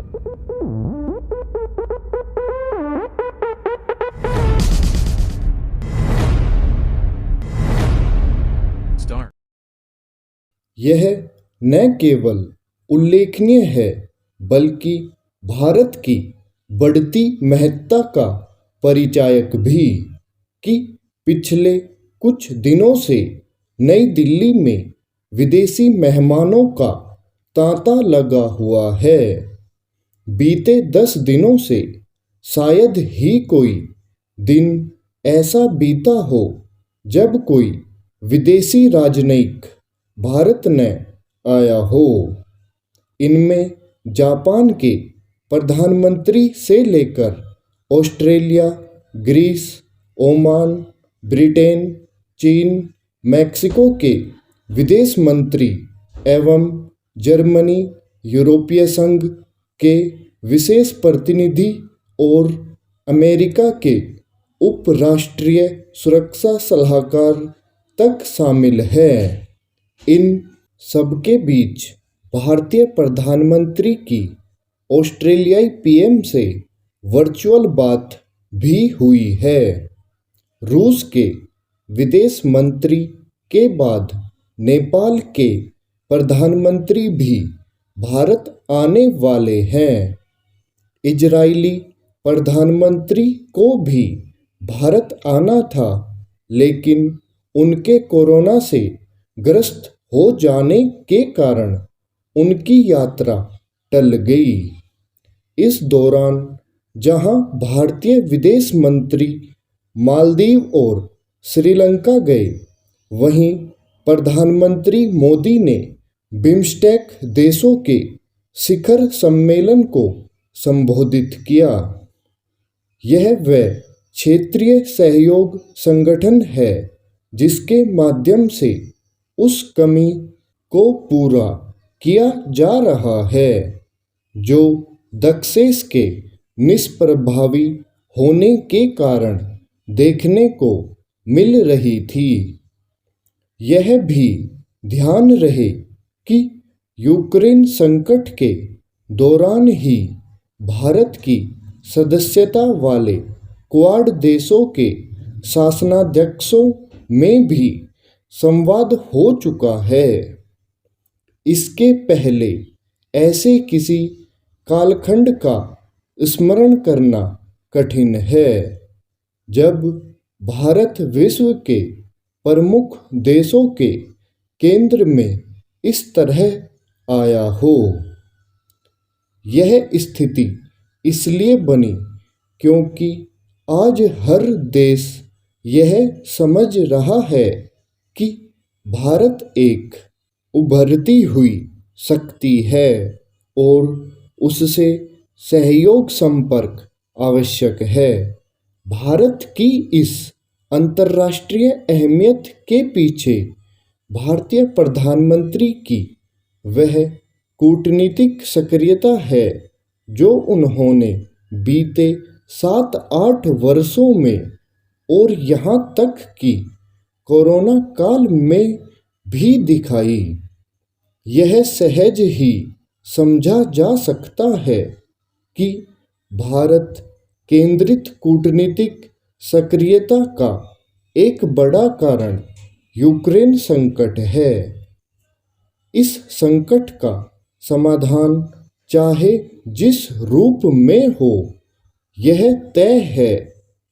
यह न केवल उल्लेखनीय है बल्कि भारत की बढ़ती महत्ता का परिचायक भी कि पिछले कुछ दिनों से नई दिल्ली में विदेशी मेहमानों का तांता लगा हुआ है। बीते 10 दिनों से शायद ही कोई दिन ऐसा बीता हो जब कोई विदेशी राजनयिक भारत न आया हो। इनमें जापान के प्रधानमंत्री से लेकर ऑस्ट्रेलिया, ग्रीस, ओमान, ब्रिटेन, चीन, मैक्सिको के विदेश मंत्री एवं जर्मनी, यूरोपीय संघ के विशेष प्रतिनिधि और अमेरिका के उपराष्ट्रीय सुरक्षा सलाहकार तक शामिल है। इन सबके बीच भारतीय प्रधानमंत्री की ऑस्ट्रेलियाई पीएम से वर्चुअल बात भी हुई है। रूस के विदेश मंत्री के बाद नेपाल के प्रधानमंत्री भी भारत आने वाले हैं। इजरायली प्रधानमंत्री को भी भारत आना था, लेकिन उनके कोरोना से ग्रस्त हो जाने के कारण उनकी यात्रा टल गई। इस दौरान जहां भारतीय विदेश मंत्री मालदीव और श्रीलंका गए, वहीं प्रधानमंत्री मोदी ने बिम्स्टेक देशों के शिखर सम्मेलन को संबोधित किया। यह वह क्षेत्रीय सहयोग संगठन है जिसके माध्यम से उस कमी को पूरा किया जा रहा है जो दक्षेस के निष्प्रभावी होने के कारण देखने को मिल रही थी। यह भी ध्यान रहे कि यूक्रेन संकट के दौरान ही भारत की सदस्यता वाले क्वाड देशों के शासनाध्यक्षों में भी संवाद हो चुका है। इसके पहले ऐसे किसी कालखंड का स्मरण करना कठिन है जब भारत विश्व के प्रमुख देशों के केंद्र में इस तरह आया हो। यह स्थिति इसलिए बनी क्योंकि आज हर देश यह समझ रहा है कि भारत एक उभरती हुई शक्ति है और उससे सहयोग संपर्क आवश्यक है। भारत की इस अंतर्राष्ट्रीय अहमियत के पीछे भारतीय प्रधानमंत्री की वह कूटनीतिक सक्रियता है जो उन्होंने बीते 7-8 वर्षों में और यहाँ तक कि कोरोना काल में भी दिखाई। यह सहज ही समझा जा सकता है कि भारत केंद्रित कूटनीतिक सक्रियता का एक बड़ा कारण यूक्रेन संकट है। इस संकट का समाधान चाहे जिस रूप में हो, यह तय है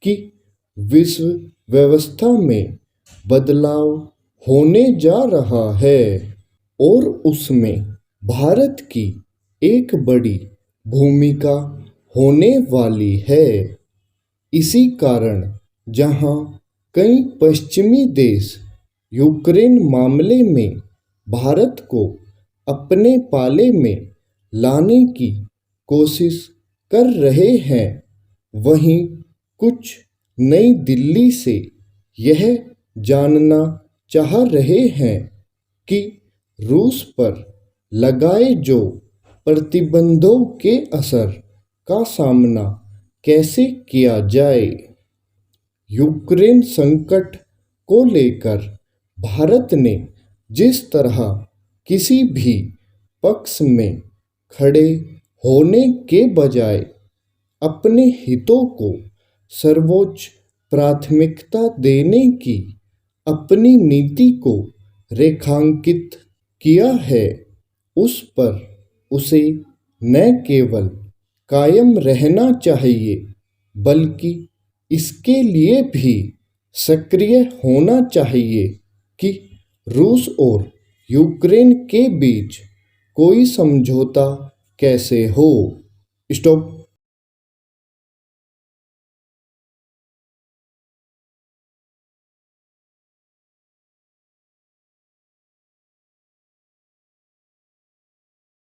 कि विश्व व्यवस्था में बदलाव होने जा रहा है और उसमें भारत की एक बड़ी भूमिका होने वाली है। इसी कारण जहां कई पश्चिमी देश यूक्रेन मामले में भारत को अपने पाले में लाने की कोशिश कर रहे हैं, वहीं कुछ नई दिल्ली से यह जानना चाह रहे हैं कि रूस पर लगाए जो प्रतिबंधों के असर का सामना कैसे किया जाए। यूक्रेन संकट को लेकर भारत ने जिस तरह किसी भी पक्ष में खड़े होने के बजाय अपने हितों को सर्वोच्च प्राथमिकता देने की अपनी नीति को रेखांकित किया है, उस पर उसे न केवल कायम रहना चाहिए बल्कि इसके लिए भी सक्रिय होना चाहिए कि रूस और यूक्रेन के बीच कोई समझौता कैसे हो। स्टॉप।